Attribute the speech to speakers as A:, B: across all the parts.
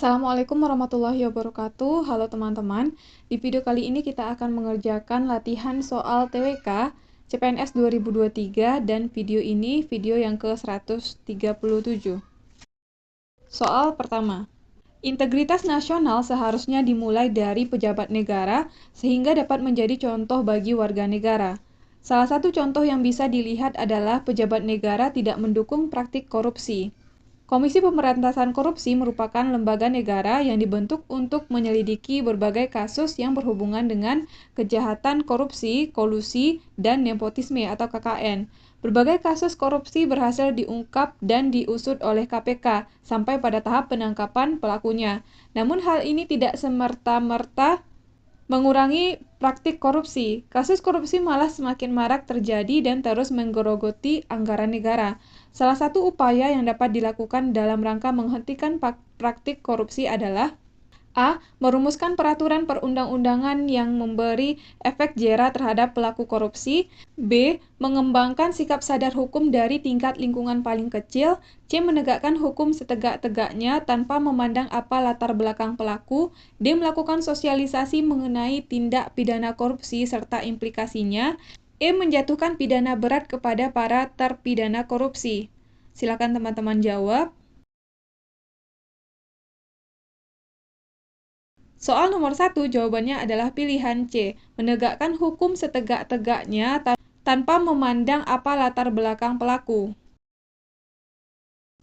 A: Assalamualaikum warahmatullahi wabarakatuh. Halo teman-teman. Di video kali ini kita akan mengerjakan latihan soal TWK CPNS 2023 dan video ini video yang ke-137. Soal pertama. Integritas nasional seharusnya dimulai dari pejabat negara sehingga dapat menjadi contoh bagi warga negara. Salah satu contoh yang bisa dilihat adalah pejabat negara tidak mendukung praktik korupsi. Komisi Pemberantasan Korupsi merupakan lembaga negara yang dibentuk untuk menyelidiki berbagai kasus yang berhubungan dengan kejahatan korupsi, kolusi, dan nepotisme atau KKN. Berbagai kasus korupsi berhasil diungkap dan diusut oleh KPK sampai pada tahap penangkapan pelakunya. Namun hal ini tidak semerta-merta mengurangi praktik korupsi. Kasus korupsi malah semakin marak terjadi dan terus menggerogoti anggaran negara. Salah satu upaya yang dapat dilakukan dalam rangka menghentikan praktik korupsi adalah A. Merumuskan peraturan perundang-undangan yang memberi efek jera terhadap pelaku korupsi. B. Mengembangkan sikap sadar hukum dari tingkat lingkungan paling kecil. C. Menegakkan hukum setegak-tegaknya tanpa memandang apa latar belakang pelaku. D. Melakukan sosialisasi mengenai tindak pidana korupsi serta implikasinya. E. Menjatuhkan pidana berat kepada para terpidana korupsi. Silakan teman-teman jawab. Soal nomor 1, jawabannya adalah pilihan C, menegakkan hukum setegak-tegaknya tanpa memandang apa latar belakang pelaku.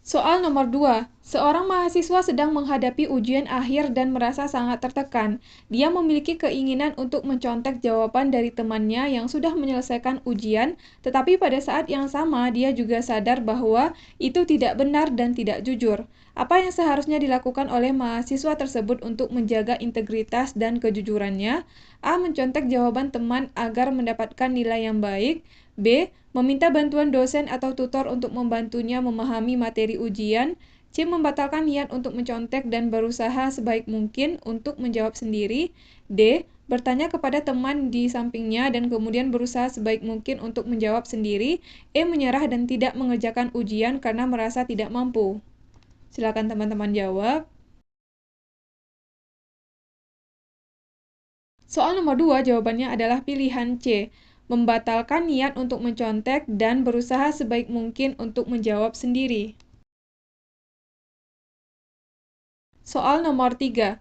A: Soal nomor 2, seorang mahasiswa sedang menghadapi ujian akhir dan merasa sangat tertekan. Dia memiliki keinginan untuk mencontek jawaban dari temannya yang sudah menyelesaikan ujian, tetapi pada saat yang sama dia juga sadar bahwa itu tidak benar dan tidak jujur. Apa yang seharusnya dilakukan oleh mahasiswa tersebut untuk menjaga integritas dan kejujurannya? A. Mencontek jawaban teman agar mendapatkan nilai yang baik. B. Meminta bantuan dosen atau tutor untuk membantunya memahami materi ujian. C. Membatalkan niat untuk mencontek dan berusaha sebaik mungkin untuk menjawab sendiri. D. Bertanya kepada teman di sampingnya dan kemudian berusaha sebaik mungkin untuk menjawab sendiri. E. Menyerah dan tidak mengerjakan ujian karena merasa tidak mampu. Silakan teman-teman jawab. Soal nomor 2, jawabannya adalah pilihan C. Membatalkan niat untuk mencontek dan berusaha sebaik mungkin untuk menjawab sendiri. Soal nomor 3.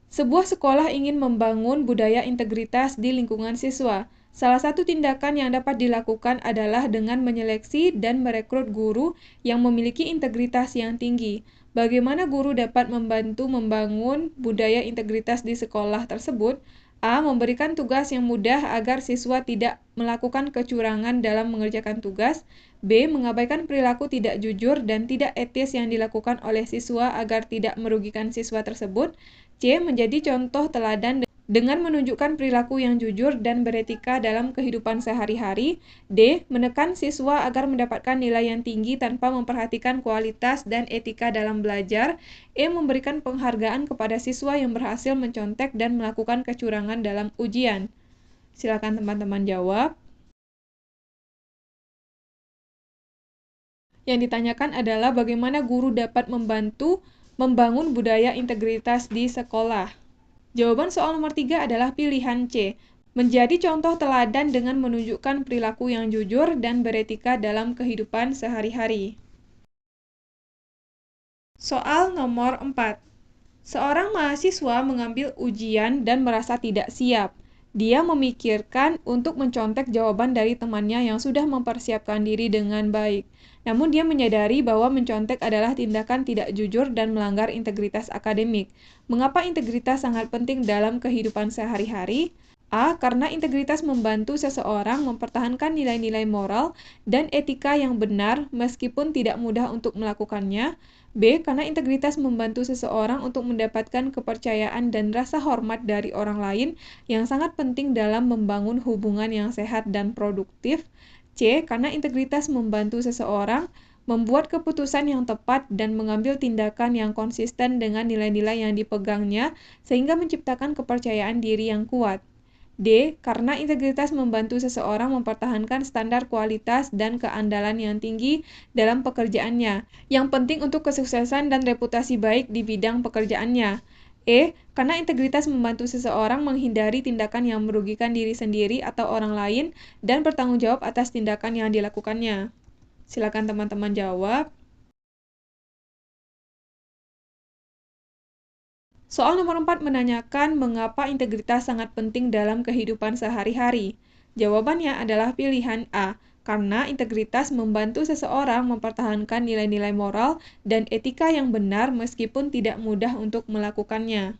A: Sebuah sekolah ingin membangun budaya integritas di lingkungan siswa. Salah satu tindakan yang dapat dilakukan adalah dengan menyeleksi dan merekrut guru yang memiliki integritas yang tinggi. Bagaimana guru dapat membantu membangun budaya integritas di sekolah tersebut? A. Memberikan tugas yang mudah agar siswa tidak melakukan kecurangan dalam mengerjakan tugas. B. Mengabaikan perilaku tidak jujur dan tidak etis yang dilakukan oleh siswa agar tidak merugikan siswa tersebut. C. Menjadi contoh teladan dengan menunjukkan perilaku yang jujur dan beretika dalam kehidupan sehari-hari. D. Menekan siswa agar mendapatkan nilai yang tinggi tanpa memperhatikan kualitas dan etika dalam belajar. E. Memberikan penghargaan kepada siswa yang berhasil mencontek dan melakukan kecurangan dalam ujian. Silakan teman-teman jawab. Yang ditanyakan adalah bagaimana guru dapat membantu membangun budaya integritas di sekolah. Jawaban soal nomor 3 adalah pilihan C. Menjadi contoh teladan dengan menunjukkan perilaku yang jujur dan beretika dalam kehidupan sehari-hari. Soal nomor 4. Seorang mahasiswa mengambil ujian dan merasa tidak siap. Dia memikirkan untuk mencontek jawaban dari temannya yang sudah mempersiapkan diri dengan baik. Namun dia menyadari bahwa mencontek adalah tindakan tidak jujur dan melanggar integritas akademik. Mengapa integritas sangat penting dalam kehidupan sehari-hari? A. Karena integritas membantu seseorang mempertahankan nilai-nilai moral dan etika yang benar meskipun tidak mudah untuk melakukannya. B. Karena integritas membantu seseorang untuk mendapatkan kepercayaan dan rasa hormat dari orang lain yang sangat penting dalam membangun hubungan yang sehat dan produktif. C. Karena integritas membantu seseorang membuat keputusan yang tepat dan mengambil tindakan yang konsisten dengan nilai-nilai yang dipegangnya sehingga menciptakan kepercayaan diri yang kuat. D. Karena integritas membantu seseorang mempertahankan standar kualitas dan keandalan yang tinggi dalam pekerjaannya, yang penting untuk kesuksesan dan reputasi baik di bidang pekerjaannya. E. Karena integritas membantu seseorang menghindari tindakan yang merugikan diri sendiri atau orang lain dan bertanggung jawab atas tindakan yang dilakukannya. Silakan teman-teman jawab. Soal nomor 4 menanyakan mengapa integritas sangat penting dalam kehidupan sehari-hari. Jawabannya adalah pilihan A, karena integritas membantu seseorang mempertahankan nilai-nilai moral dan etika yang benar meskipun tidak mudah untuk melakukannya.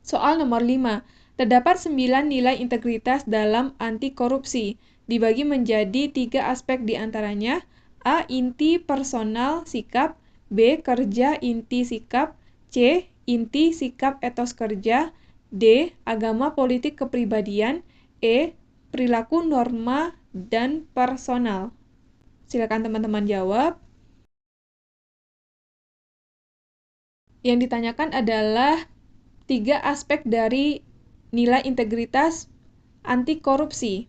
A: Soal nomor 5. Terdapat 9 nilai integritas dalam anti korupsi. Dibagi menjadi 3 aspek diantaranya. A. Inti personal sikap. B. Kerja inti sikap. C. Inti sikap etos kerja. D. Agama politik kepribadian. E. Perilaku norma dan personal. Silakan teman-teman jawab. Yang ditanyakan adalah 3 aspek dari nilai integritas anti korupsi.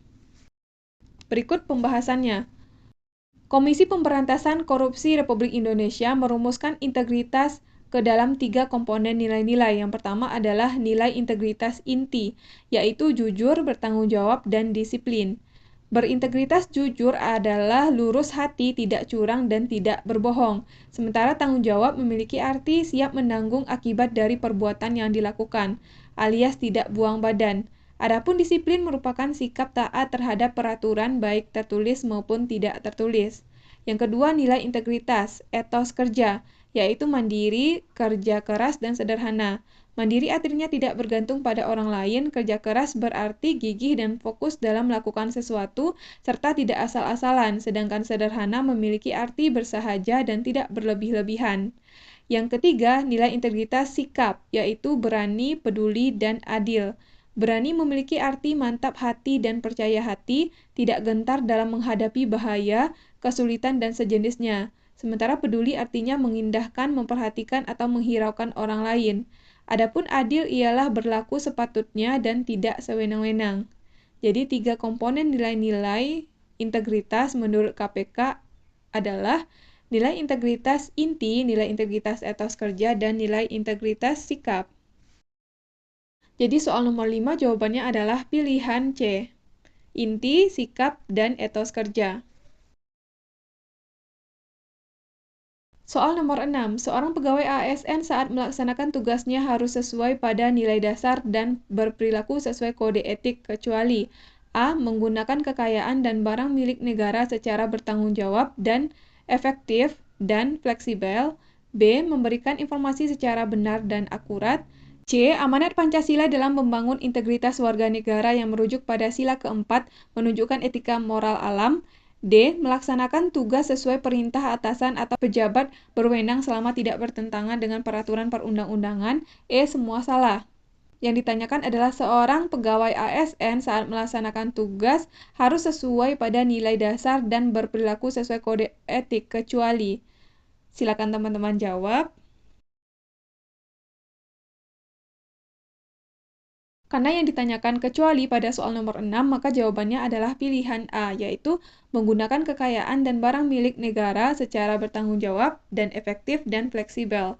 A: Berikut pembahasannya. Komisi Pemberantasan Korupsi Republik Indonesia merumuskan integritas ke dalam 3 komponen nilai-nilai. Yang pertama adalah nilai integritas inti, yaitu jujur, bertanggung jawab, dan disiplin. Berintegritas jujur adalah lurus hati, tidak curang, dan tidak berbohong. Sementara tanggung jawab memiliki arti siap menanggung akibat dari perbuatan yang dilakukan, alias tidak buang badan. Adapun disiplin merupakan sikap taat terhadap peraturan baik tertulis maupun tidak tertulis. Yang kedua, nilai integritas, etos kerja, yaitu mandiri, kerja keras, dan sederhana. Mandiri artinya tidak bergantung pada orang lain, kerja keras berarti gigih dan fokus dalam melakukan sesuatu, serta tidak asal-asalan, sedangkan sederhana memiliki arti bersahaja dan tidak berlebih-lebihan. Yang ketiga, nilai integritas sikap, yaitu berani, peduli, dan adil. Berani memiliki arti mantap hati dan percaya hati, tidak gentar dalam menghadapi bahaya, kesulitan, dan sejenisnya. Sementara peduli artinya mengindahkan, memperhatikan, atau menghiraukan orang lain. Adapun adil ialah berlaku sepatutnya dan tidak sewenang-wenang. Jadi 3 komponen nilai-nilai integritas menurut KPK adalah nilai integritas inti, nilai integritas etos kerja, dan nilai integritas sikap. Jadi soal nomor 5 jawabannya adalah pilihan C. Inti, sikap, dan etos kerja. Soal nomor 6. Seorang pegawai ASN saat melaksanakan tugasnya harus sesuai pada nilai dasar dan berperilaku sesuai kode etik kecuali A. Menggunakan kekayaan dan barang milik negara secara bertanggung jawab dan efektif dan fleksibel. B. Memberikan informasi secara benar dan akurat. C. Amanat Pancasila dalam membangun integritas warga negara yang merujuk pada sila keempat menunjukkan etika moral alam. D. Melaksanakan tugas sesuai perintah atasan atau pejabat berwenang selama tidak bertentangan dengan peraturan perundang-undangan. E. Semua salah. Yang ditanyakan adalah seorang pegawai ASN saat melaksanakan tugas harus sesuai pada nilai dasar dan berperilaku sesuai kode etik kecuali. Silakan teman-teman jawab. Karena yang ditanyakan kecuali pada soal nomor 6, maka jawabannya adalah pilihan A, yaitu menggunakan kekayaan dan barang milik negara secara bertanggung jawab dan efektif dan fleksibel.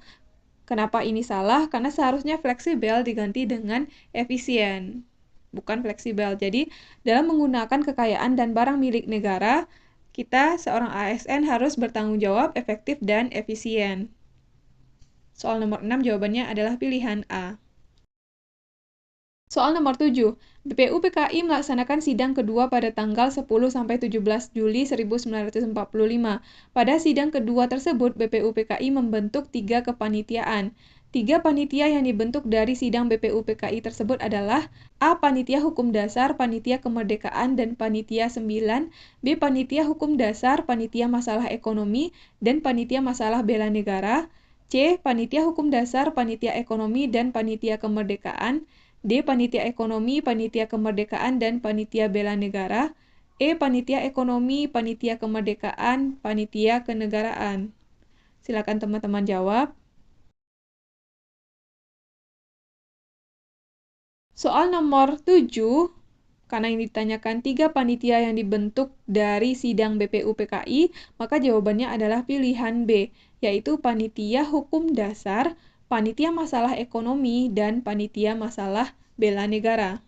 A: Kenapa ini salah? Karena seharusnya fleksibel diganti dengan efisien, bukan fleksibel. Jadi, dalam menggunakan kekayaan dan barang milik negara, kita seorang ASN harus bertanggung jawab, efektif, dan efisien. Soal nomor 6 jawabannya adalah pilihan A. Soal nomor 7. BPUPKI melaksanakan sidang kedua pada tanggal 10-17 Juli 1945. Pada sidang kedua tersebut, BPUPKI membentuk 3 kepanitiaan. 3 panitia yang dibentuk dari sidang BPUPKI tersebut adalah A. Panitia Hukum Dasar, Panitia Kemerdekaan, dan Panitia 9. B. Panitia Hukum Dasar, Panitia Masalah Ekonomi, dan Panitia Masalah Bela Negara. C. Panitia Hukum Dasar, Panitia Ekonomi, dan Panitia Kemerdekaan. D. Panitia Ekonomi, Panitia Kemerdekaan, dan Panitia Bela Negara. E. Panitia Ekonomi, Panitia Kemerdekaan, Panitia Kenegaraan. Silakan teman-teman jawab. Soal nomor 7, karena yang ditanyakan 3 panitia yang dibentuk dari sidang BPU PKI, maka jawabannya adalah pilihan B, yaitu panitia hukum dasar, panitia masalah ekonomi, dan panitia masalah bela negara.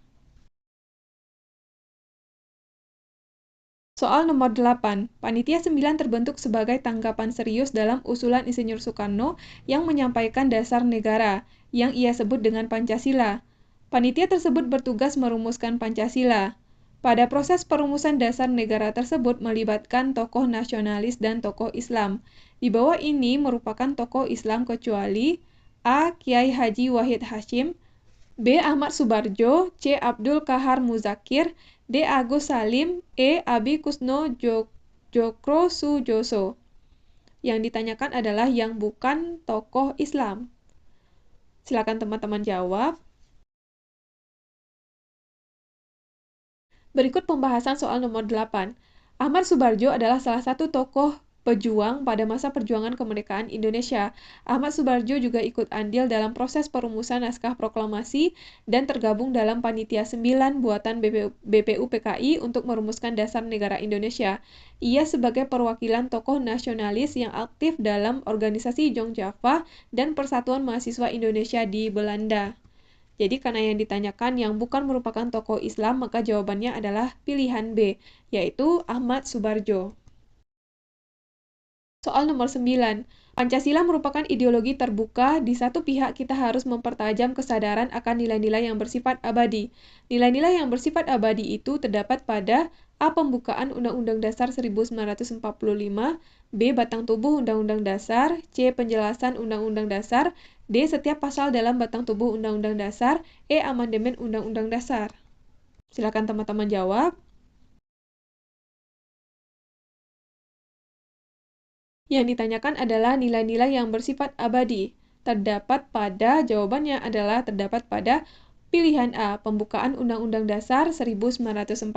A: Soal nomor 8, panitia 9 terbentuk sebagai tanggapan serius dalam usulan Insinyur Soekarno yang menyampaikan dasar negara, yang ia sebut dengan Pancasila. Panitia tersebut bertugas merumuskan Pancasila. Pada proses perumusan dasar negara tersebut melibatkan tokoh nasionalis dan tokoh Islam. Di bawah ini merupakan tokoh Islam kecuali A. Kiai Haji Wahid Hasyim, B. Ahmad Subarjo, C. Abdul Kahar Muzakir, D. Agus Salim, E. Abi Kusno Jokrosujoso. Yang ditanyakan adalah yang bukan tokoh Islam. Silakan teman-teman jawab. Berikut pembahasan soal nomor 8. Ahmad Subarjo adalah salah satu tokoh pejuang pada masa perjuangan kemerdekaan Indonesia. Ahmad Subarjo juga ikut andil dalam proses perumusan naskah proklamasi dan tergabung dalam Panitia 9 buatan BPU PKI untuk merumuskan dasar negara Indonesia. Ia sebagai perwakilan tokoh nasionalis yang aktif dalam organisasi Jong Java dan Persatuan Mahasiswa Indonesia di Belanda. Jadi karena yang ditanyakan yang bukan merupakan tokoh Islam, maka jawabannya adalah pilihan B, yaitu Ahmad Subarjo. Soal nomor 9. Pancasila merupakan ideologi terbuka. Di satu pihak kita harus mempertajam kesadaran akan nilai-nilai yang bersifat abadi. Nilai-nilai yang bersifat abadi itu terdapat pada A. Pembukaan Undang-Undang Dasar 1945, B. Batang tubuh Undang-Undang Dasar, C. Penjelasan Undang-Undang Dasar, D. Setiap pasal dalam batang tubuh Undang-Undang Dasar, E. Amandemen Undang-Undang Dasar. Silakan teman-teman jawab. Yang ditanyakan adalah nilai-nilai yang bersifat abadi. Terdapat pada, jawabannya adalah terdapat pada pilihan A, Pembukaan Undang-Undang Dasar 1945.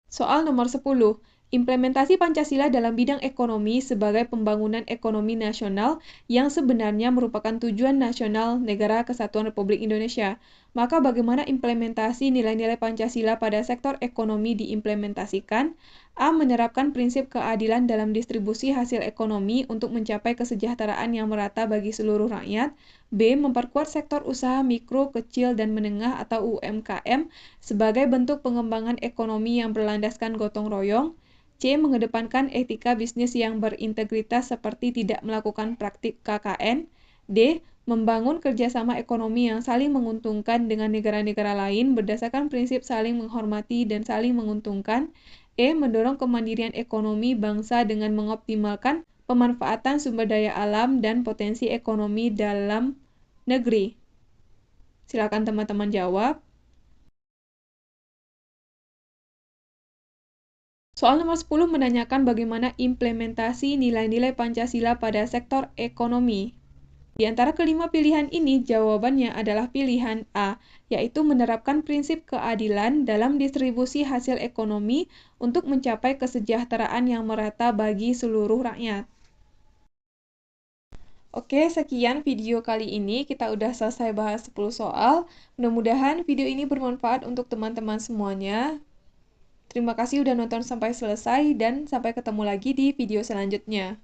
A: Soal nomor 10. Implementasi Pancasila dalam bidang ekonomi sebagai pembangunan ekonomi nasional yang sebenarnya merupakan tujuan nasional Negara Kesatuan Republik Indonesia. Maka bagaimana implementasi nilai-nilai Pancasila pada sektor ekonomi diimplementasikan? A. Menerapkan prinsip keadilan dalam distribusi hasil ekonomi untuk mencapai kesejahteraan yang merata bagi seluruh rakyat. B. Memperkuat sektor usaha mikro, kecil, dan menengah atau UMKM sebagai bentuk pengembangan ekonomi yang berlandaskan gotong royong. C. Mengedepankan etika bisnis yang berintegritas seperti tidak melakukan praktik KKN. D. Membangun kerjasama ekonomi yang saling menguntungkan dengan negara-negara lain berdasarkan prinsip saling menghormati dan saling menguntungkan. E. Mendorong kemandirian ekonomi bangsa dengan mengoptimalkan pemanfaatan sumber daya alam dan potensi ekonomi dalam negeri. Silakan teman-teman jawab. Soal nomor 10 menanyakan bagaimana implementasi nilai-nilai Pancasila pada sektor ekonomi. Di antara kelima pilihan ini, jawabannya adalah pilihan A, yaitu menerapkan prinsip keadilan dalam distribusi hasil ekonomi untuk mencapai kesejahteraan yang merata bagi seluruh rakyat. Oke, sekian video kali ini. Kita udah selesai bahas 10 soal. Mudah-mudahan video ini bermanfaat untuk teman-teman semuanya. Terima kasih udah nonton sampai selesai dan sampai ketemu lagi di video selanjutnya.